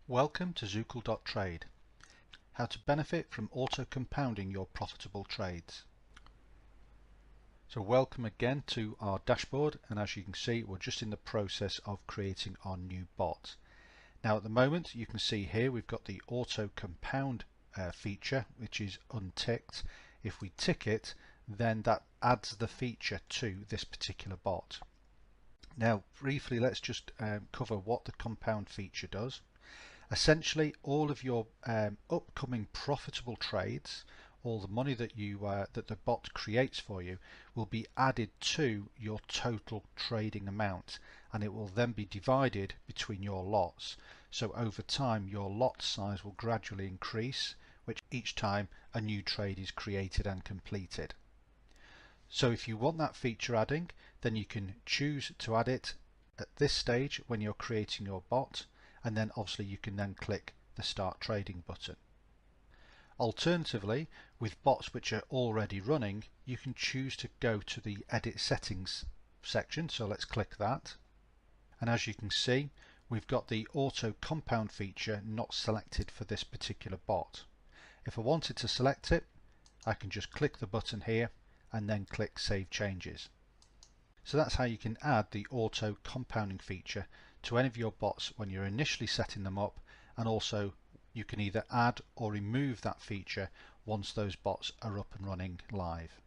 Welcome to Zukul.Trade. How to benefit from auto-compounding your profitable trades. So welcome again to our dashboard, and as you can see we're just in the process of creating our new bot. Now at the moment you can see here we've got the auto-compound feature which is unticked. If we tick it, then that adds the feature to this particular bot. Now briefly let's just cover what the compound feature does. Essentially, all of your upcoming profitable trades, all the money that that the bot creates for you, will be added to your total trading amount, and it will then be divided between your lots. So over time, your lot size will gradually increase, which each time a new trade is created and completed. So if you want that feature adding, then you can choose to add it at this stage when you're creating your bot, and then obviously you can then click the Start Trading button. Alternatively, with bots which are already running, you can choose to go to the Edit Settings section, so let's click that. And as you can see, we've got the Auto Compound feature not selected for this particular bot. If I wanted to select it, I can just click the button here and then click Save Changes. So that's how you can add the auto compounding feature to any of your bots when you're initially setting them up, and also you can either add or remove that feature once those bots are up and running live.